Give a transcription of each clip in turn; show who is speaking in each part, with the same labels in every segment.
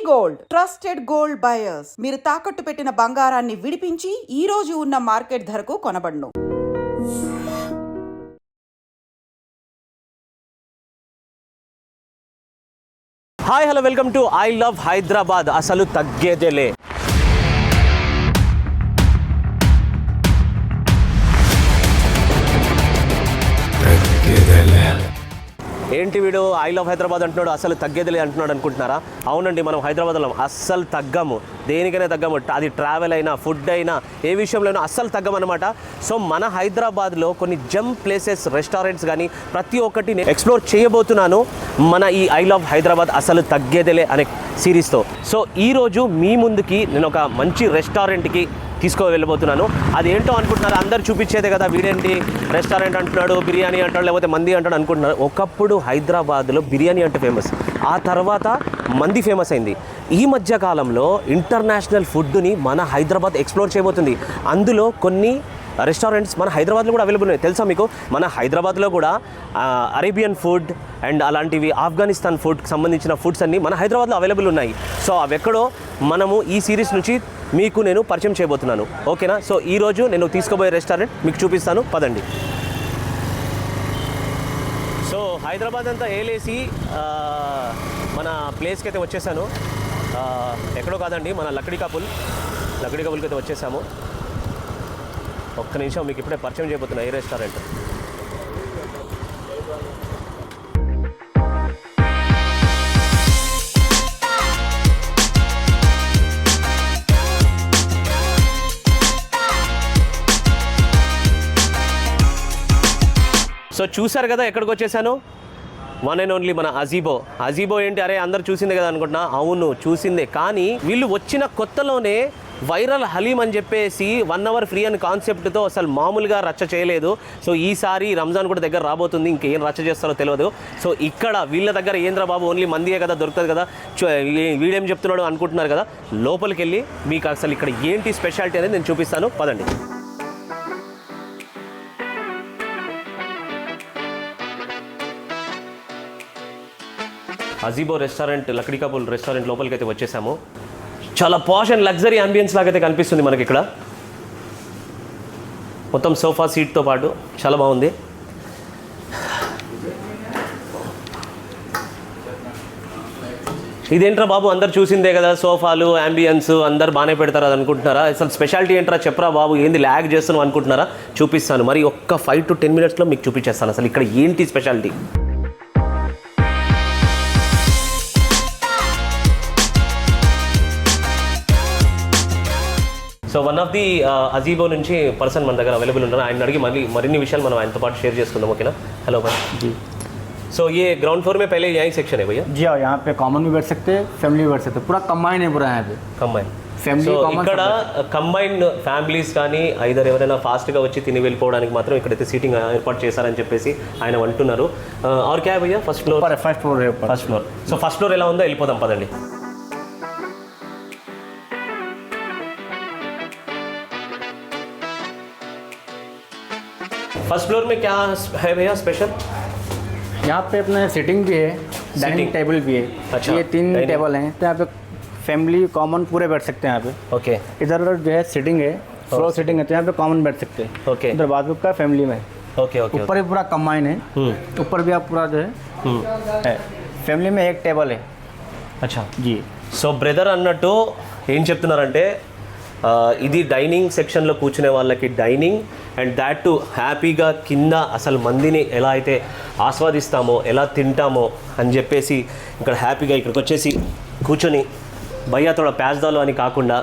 Speaker 1: Gold trusted gold buyers. మీరు తాకట్టు పెట్టిన బంగారాన్ని విడిపించి ఈ రోజు ఉన్న మార్కెట్ ధరకు కొనబడును.
Speaker 2: Hi hello welcome to I love Hyderabad. అసలు తగ్గేదేలే. ఏంటి వీడు ఐ లవ్ హైదరాబాద్ అంటున్నాడు, అసలు తగ్గేదిలే అంటున్నాడు అనుకుంటున్నారా? అవునండి, మనం హైదరాబాద్లో అస్సలు తగ్గము, దేనికైనా తగ్గము. అది ట్రావెల్ అయినా, ఫుడ్ అయినా, ఏ విషయంలో అయినా అస్సలు తగ్గమన్నమాట. సో మన హైదరాబాద్లో కొన్ని జమ్ ప్లేసెస్, రెస్టారెంట్స్ కానీ ప్రతి ఒక్కటి నేను ఎక్స్ప్లోర్ చేయబోతున్నాను మన ఈ ఐ లవ్ హైదరాబాద్ అసలు తగ్గేదిలే అనే సిరీస్తో. సో ఈరోజు మీ ముందుకి నేను ఒక మంచి రెస్టారెంట్కి వెళ్ళబోతున్నాను. అది ఏంటో అనుకుంటున్నారు, అందరు చూపించేదే కదా, వీడేంటి రెస్టారెంట్ అంటున్నాడు, బిర్యానీ అంటాడు, లేకపోతే మంది అంటాడు అనుకుంటున్నారు. ఒకప్పుడు హైదరాబాద్లో బిర్యానీ అంటే ఫేమస్, ఆ తర్వాత మంది ఫేమస్ అయింది. ఈ మధ్య కాలంలో ఇంటర్నేషనల్ ఫుడ్ని మన హైదరాబాద్ ఎక్స్ప్లోర్ చేయబోతుంది. అందులో కొన్ని రెస్టారెంట్స్ మన హైదరాబాద్లో కూడా అవైలబుల్ ఉన్నాయి. తెలుసా మీకు? మన హైదరాబాద్లో కూడా అరేబియన్ ఫుడ్ అండ్ అలాంటివి ఆఫ్ఘనిస్తాన్ ఫుడ్కి సంబంధించిన ఫుడ్స్ అన్నీ మన హైదరాబాద్లో అవైలబుల్ ఉన్నాయి. సో అవి ఎక్కడో మనము ఈ సిరీస్ నుంచి మీకు నేను పరిచయం చేయబోతున్నాను. ఓకేనా? సో ఈరోజు నేను తీసుకోబోయే రెస్టారెంట్ మీకు చూపిస్తాను, పదండి. సో హైదరాబాద్ అంతా ఏలేసి మన ప్లేస్కి అయితే వచ్చేసాను. ఎక్కడో కాదండి, మన లక్డీ కపుల్కి అయితే వచ్చేసాము. ఒక్క నిమిషం మీకు ఇప్పుడే పరిచయం చేయబోతున్నా ఈ రెస్టారెంట్. సో చూసారు కదా ఎక్కడికి వచ్చేసాను, వన్ అండ్ ఓన్లీ మన అజీబో ఏంటి, అరే అందరు చూసిందే కదా అనుకుంటున్నా. అవును చూసిందే, కానీ వీళ్ళు వచ్చిన కొత్తలోనే వైరల్ హలీం అని చెప్పేసి 1 hour ఫ్రీ అని కాన్సెప్ట్తో అసలు మామూలుగా రచ్చ చేయలేదు. సో ఈసారి రంజాన్ కూడా దగ్గర రాబోతుంది, ఇంకేం రచ్చ చేస్తారో తెలియదు. సో ఇక్కడ వీళ్ళ దగ్గర ఏంద్రా బాబు, ఓన్లీ మందియే కదా దొరుకుతుంది కదా, వీడేం చెప్తున్నాడు అనుకుంటున్నారు కదా. లోపలికి వెళ్ళి మీకు అసలు ఇక్కడ ఏంటి స్పెషాలిటీ అనేది నేను చూపిస్తాను, పదండి. అజీబో రెస్టారెంట్, లక్డీ కపుల్ రెస్టారెంట్ లోపలికి అయితే వచ్చేసాము. చాలా పాష్ అండ్ లగ్జరీ అంబియన్స్ లాగైతే కనిపిస్తుంది మనకి ఇక్కడ. మొత్తం సోఫా సీట్తో పాటు చాలా బాగుంది. ఇదేంట్రా బాబు, అందరు చూసిందే కదా, సోఫాలు, అంబియన్స్ అందరు బాగానే పెడతారు అది అనుకుంటున్నారా? అసలు స్పెషాలిటీ ఏంట్రా చెప్పరా బాబు, ఏంది ల్యాగ్ చేస్తున్నావు అనుకుంటున్నారా? చూపిస్తాను, మరి ఒక్క 5 to 10 minutesలో మీకు చూపించేస్తాను అసలు ఇక్కడ ఏంటి speciality. So one of the అజీబో నుంచి పర్సన్ మన దగ్గర అవైలబుల్ ఉన్నారు. ఆయన అడిగి మరిన్ని విషయాలు మనం ఆయనతో పాటు షేర్ చేసుకుందాం. ఓకేనా? హలో भाई जी. सो ये ग्राउंड फ्लोर में पहले यही सेक्शन है भैया जी? हाँ, यहाँ पे कॉमन भी बैठ सकते हैं, फैमिली भी बैठ सकते हैं, पूरा कंबाइन है पूरा यहाँ पे कंबाइन ఫ్యామిలీ. ఇక్కడ కంబైన్డ్ ఫ్యామిలీస్ కానీ ఐదర్ ఎవరైనా ఫాస్ట్గా వచ్చి తిని వెళ్ళిపోవడానికి మాత్రం ఇక్కడైతే సీటింగ్ ఏర్పాటు చేశారని చెప్పేసి ఆయన అంటున్నారు. ఆర్ క్యా భయ్యా? First floor. So first floor ఎలా ఉందో వెళ్ళిపోదాం, పదండి. फर्स्ट फ्लोर में क्या है भैया स्पेशल?
Speaker 3: यहाँ पे अपना सिटिंग भी है, डाइनिंग टेबल भी है. अच्छा, ये 3 टेबल हैं, तो यहाँ पे फैमिली कॉमन पूरे बैठ सकते हैं यहाँ पे.
Speaker 2: ओके.
Speaker 3: इधर जो है सिटिंग है, फ्लोर सिटिंग है, तो यहाँ पे कॉमन बैठ सकते हैं.
Speaker 2: ओके.
Speaker 3: इधर बाजू का फैमिली में.
Speaker 2: Okay okay.
Speaker 3: ऊपर भी पूरा कंबाइन है, ऊपर भी आप पूरा जो है फैमिली में एक टेबल है.
Speaker 2: अच्छा
Speaker 3: जी.
Speaker 2: సో బ్రదర్ అన్నట్టు ఏం చెప్తున్నారంటే ఇది డైనింగ్ సెక్షన్లో కూర్చునే వాళ్ళకి డైనింగ్, అండ్ దాట్ టు హ్యాపీగా కింద అసలు మందిని ఎలా అయితే ఆస్వాదిస్తామో, ఎలా తింటామో అని చెప్పేసి ఇక్కడ హ్యాపీగా ఇక్కడికి వచ్చేసి కూర్చొని భయ్యా తోడ ప్యాజ్దాలో అని కాకుండా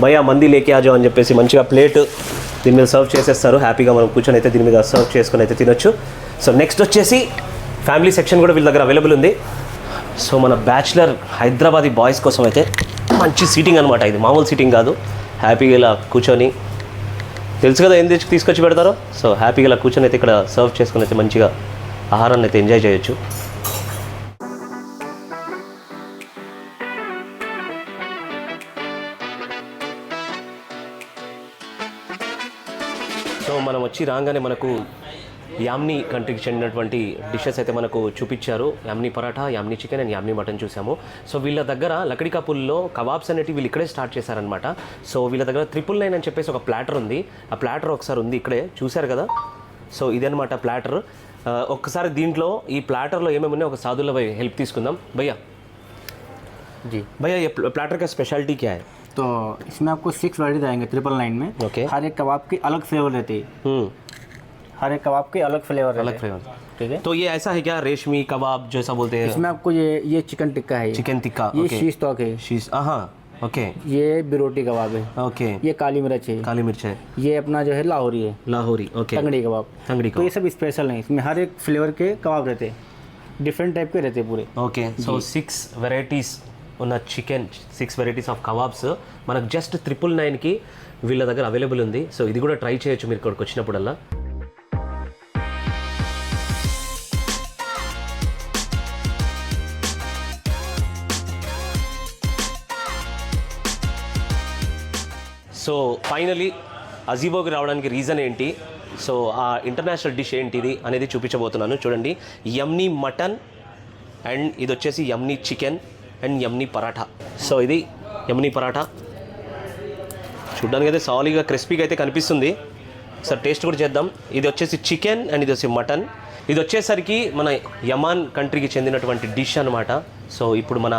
Speaker 2: భయ్యా మంది లేకే ఆజో అని చెప్పేసి మంచిగా ప్లేట్ దీని మీద సర్వ్ చేసేస్తారు. హ్యాపీగా మనం కూర్చొని అయితే దీని మీద సర్వ్ చేసుకొని అయితే తినొచ్చు. సో నెక్స్ట్ వచ్చేసి ఫ్యామిలీ సెక్షన్ కూడా వీళ్ళ దగ్గర అవైలబుల్ ఉంది. సో మన బ్యాచులర్ హైదరాబాదీ బాయ్స్ కోసం అయితే మంచి సీటింగ్ అనమాట, ఇది మామూలు సీటింగ్ కాదు. హ్యాపీగా ఇలా కూర్చొని, తెలుసు కదా ఏం తీసుకొచ్చి పెడతారో, సో హ్యాపీగా ఇలా కూర్చొని అయితే ఇక్కడ సర్వ్ చేసుకుని అయితే మంచిగా ఆహారాన్ని అయితే ఎంజాయ్ చేయొచ్చు. సో మనం వచ్చి రాగానే మనకు యామ్ని కంట్రీకి చెందినటువంటి డిషెస్ అయితే మనకు చూపించారు. Yamini paratha, Yamini chicken and Yamini mutton చూసాము. సో వీళ్ళ దగ్గర లకడీ కపుల్లో కబాబ్స్ అనేవి వీళ్ళు ఇక్కడే స్టార్ట్ చేశారనమాట. సో వీళ్ళ దగ్గర 999 అని చెప్పేసి ఒక ప్లాటర్ ఉంది. ఆ ప్లాటర్ ఒకసారి ఉంది ఇక్కడే చూశారు కదా. సో ఇదనమాట ప్లాటర్. ఒక్కసారి దీంట్లో ఈ ప్లాటర్లో ఏమేమి ఉన్నాయో ఒక సాధుల భయ్ హెల్ప్ తీసుకుందాం. భయ్యా
Speaker 3: जी
Speaker 2: भैया ये प्लाटर का स्पेशलिटी क्या है?
Speaker 3: तो इसमें आपको 6 वैरायटी आएंगे 999 में.
Speaker 2: ओके.
Speaker 3: हर एक कबाब की अलग फ्लेवर रहती है. हर एक कबाब के अलग फ्लेवर
Speaker 2: अलग फ्लेवर.
Speaker 3: ठीक है.
Speaker 2: तो ये ऐसा है क्या, रेशमी कबाब जैसा बोलते हैं?
Speaker 3: इसमें आपको ये चिकन टिक्का है.
Speaker 2: चिकन टिक्का.
Speaker 3: ये
Speaker 2: ओके.
Speaker 3: शीश तोक है.
Speaker 2: शीश. हाँ ओके.
Speaker 3: ये बिरोटी कबाब है.
Speaker 2: ओके.
Speaker 3: ये काली मिर्च है.
Speaker 2: काली मिर्च है.
Speaker 3: ये अपना जो है लाहौरी है.
Speaker 2: लाहौरी. ओके.
Speaker 3: तंगड़ी कबाब.
Speaker 2: तंगड़ी
Speaker 3: तो ये
Speaker 2: कबाब.
Speaker 3: सब स्पेशल है. इसमें हर एक फ्लेवर के कबाब रहते हैं. डिफरेंट टाइप के रहते हैं पूरे.
Speaker 2: ఓకే. సో 6 వెరైటీస్ ఉన్న చికెన్, 6 వెరైటీస్ ఆఫ్ కబాబ్స్ మనకు జస్ట్ 999కి వీళ్ళ దగ్గర అవైలబుల్ ఉంది. సో ఇది కూడా ట్రై చేయొచ్చు మీరు ఇక్కడికి వచ్చినప్పుడల్లా. సో ఫైనలీ అజీబోకి రావడానికి రీజన్ ఏంటి, సో ఆ ఇంటర్నేషనల్ డిష్ ఏంటిది అనేది చూపించబోతున్నాను. చూడండి, యమ్నీ మటన్ అండ్ ఇది వచ్చేసి యమ్నీ చికెన్ అండ్ యమ్నీ పరాఠా. సో ఇది యమ్నీ పరాఠా చూడడానికి అయితే సాలీగా క్రిస్పీగా అయితే కనిపిస్తుంది. సార్ టేస్ట్ కూడా చేద్దాం. ఇది వచ్చేసి చికెన్ అండ్ ఇది వచ్చి మటన్. ఇది వచ్చేసరికి మన యమాన్ కంట్రీకి చెందినటువంటి డిష్ అనమాట. సో ఇప్పుడు మన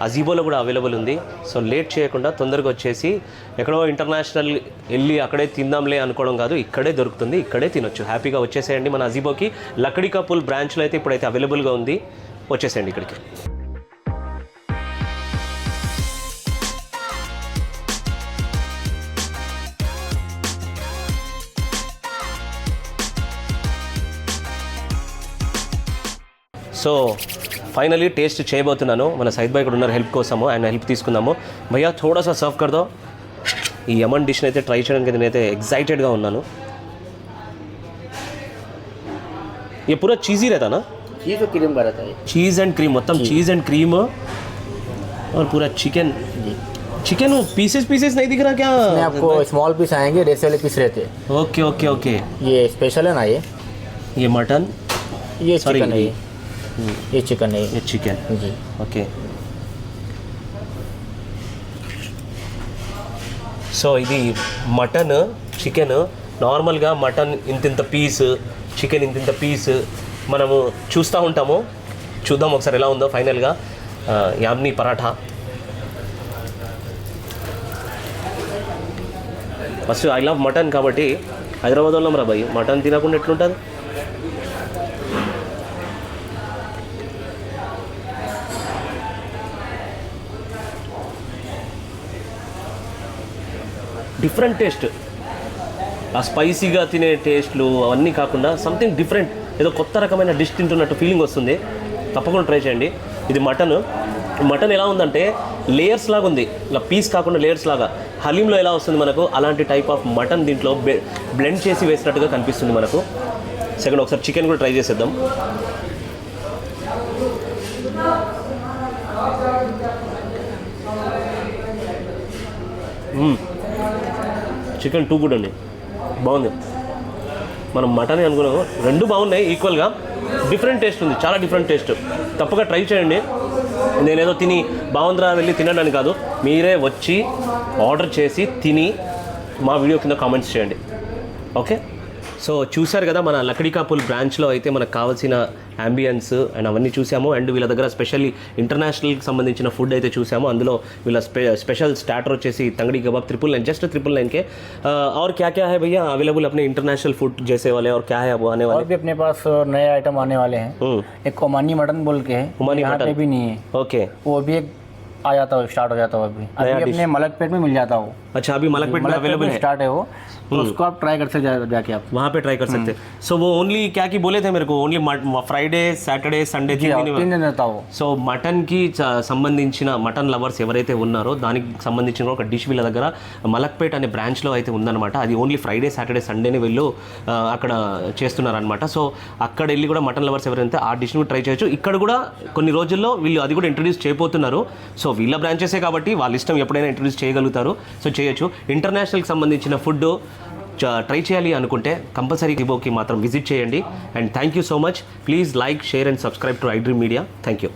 Speaker 2: అజీబోలో కూడా అవైలబుల్ ఉంది. సో లేట్ చేయకుండా తొందరగా వచ్చేసి ఎక్కడో ఇంటర్నేషనల్ వెళ్ళి అక్కడే తిందాంలే అనుకోవడం కాదు, ఇక్కడే దొరుకుతుంది, ఇక్కడే తినొచ్చు. హ్యాపీగా వచ్చేసేయండి మన అజీబోకి. లకడీ కపుల్ బ్రాంచ్లో అయితే ఇప్పుడైతే అవైలబుల్గా ఉంది. వచ్చేసేయండి ఇక్కడికి. సో ఫైనలీ టేస్ట్ చేయబోతున్నాను. మన సైద్ భాయ్ కూడా ఉన్నారు హెల్ప్ కోసము, ఆయన హెల్ప్ తీసుకుందాము. భయ్యా థోడాసా సర్వ్ కర్దో. ఈ యమన్ డిష్ని అయితే ట్రై చేయడానికి నేనైతే ఎక్సైటెడ్గా ఉన్నాను. ये पूरा चीज़ ही रहता ना?
Speaker 3: चीज़ और क्रीम का रहता है.
Speaker 2: चीज़ एंड क्रीम, मतलब चीज़ एंड क्रीम और पूरा चिकन.
Speaker 3: जी.
Speaker 2: चिकन वो पीसेस नहीं दिख रहा क्या?
Speaker 3: इसमें आपको स्मॉल पीस आएंगे, रेस वाले पीस रहते हैं.
Speaker 2: Okay okay okay.
Speaker 3: ये स्पेशल है ना.
Speaker 2: ये मटन,
Speaker 3: ये
Speaker 2: Sorry,
Speaker 3: चिकन है. ये चिकन है.
Speaker 2: ये चिकन.
Speaker 3: जी.
Speaker 2: ఓకే. సో ఇది మటన్, చికెన్. నార్మల్గా మటన్ ఇంతింత పీస్, చికెన్ ఇంతింత పీస్ మనము చూస్తూ ఉంటాము. చూద్దాం ఒకసారి ఎలా ఉందో ఫైనల్గా. యామ్నీ paratha first. I love mutton కాబట్టి హైదరాబాద్ వాళ్ళం రా భయ్, మటన్ తినకుండా ఎట్లుంటుంది? Different taste. ఆ స్పైసీగా తినే టేస్ట్లు అవన్నీ కాకుండా సంథింగ్ డిఫరెంట్, ఏదో కొత్త రకమైన డిష్ తింటున్నట్టు ఫీలింగ్ వస్తుంది. తప్పకుండా ట్రై చేయండి. ఇది మటన్ ఎలా ఉందంటే లేయర్స్ లాగా ఉంది, ఇలా పీస్ కాకుండా లేయర్స్ లాగా. హలీంలో ఎలా వస్తుంది మనకు, అలాంటి టైప్ ఆఫ్ మటన్ దీంట్లో బ్లెండ్ చేసి వేసినట్టుగా కనిపిస్తుంది మనకు. సెకండ్ ఒకసారి చికెన్ కూడా ట్రై చేసేద్దాం. చికెన్ టూ గుడ్ అండి, బాగుంది. మనం మటన్ అనుకున్నాము, రెండు బాగున్నాయి ఈక్వల్గా. డిఫరెంట్ టేస్ట్ ఉంది, చాలా డిఫరెంట్ టేస్ట్. తప్పగా ట్రై చేయండి. నేనేదో తిని బాగుందిరా వెళ్ళి తినడానికి కాదు, మీరే వచ్చి ఆర్డర్ చేసి తిని మా వీడియో కింద కామెంట్స్ చేయండి. ఓకే. సో చూశారు కదా, మన లకడీ కపుల్ బ్రాంచ్లో అయితే మనకు కావాల్సిన అంబియన్స్ అండ్ అవన్నీ చూసాము. అండ్ వీళ్ళ దగ్గర స్పెషల్లీ ఇంటర్నేషనల్కి సంబంధించిన ఫుడ్ అయితే చూసాము. అందులో వీళ్ళ స్పెషల్ స్టార్టర్ వచ్చేసి तंगड़ी कबाब 999, जस्ट 999 के. और क्या क्या है भैया अवेलेबल अपने इंटरनेशनल फूड जैसे वाले, और क्या है अब आने वाले?
Speaker 3: और भी अपने पास नए आइटम आने वाले हैं. एक ओमानी मटन बोल के है,
Speaker 2: ओमानी
Speaker 3: यहाँ
Speaker 2: मटन
Speaker 3: पे भी नहीं है.
Speaker 2: ओके.
Speaker 3: वो भी एक आ जाता हो, स्टार्ट हो जाता हो. अभी अपने मलकपेट में मिल जाता हो.
Speaker 2: अच्छा, अभी मलकपेट में अवेलेबल है,
Speaker 3: स्टार्ट है वो. तो उसको आप ट्राई कर सकते जाके, आप
Speaker 2: वहाँ पे ट्राई कर सकते हैं. सो वो ओनली क्या की बोले थे मेरे को, ओनली फ्రైడే సాటర్డే సండే 3 दिन
Speaker 3: रहता हो.
Speaker 2: సో మటన్కి సంబంధించిన మటన్ లవర్స్ ఎవరైతే ఉన్నారో దానికి సంబంధించిన ఒక డిష్ వీళ్ళ దగ్గర మలక్పేట్ అనే బ్రాంచ్లో అయితే ఉందన్నమాట. అది ఓన్లీ ఫ్రైడే సాటర్డే సండేనే వీళ్ళు అక్కడ చేస్తున్నారనమాట. సో అక్కడ వెళ్ళి కూడా మటన్ లవర్స్ ఎవరైతే ఆ డిష్ని ట్రై చేయొచ్చు. ఇక్కడ కూడా కొన్ని రోజుల్లో వీళ్ళు అది కూడా ఇంట్రడ్యూస్ చేయబోతున్నారు. సో వీళ్ళ బ్రాంచెసే కాబట్టి వాళ్ళ ఇష్టం, ఎప్పుడైనా ఇంట్రడ్యూస్ చేయగలుగుతారు. సో చేయొచ్చు. ఇంటర్నేషనల్కి సంబంధించిన ఫుడ్ ట్రై చేయాలి అనుకుంటే కంపల్సరీ గిబోకి మాత్రం విజిట్ చేయండి. And thank you so much. Please like, share and subscribe to I dream media. Thank you.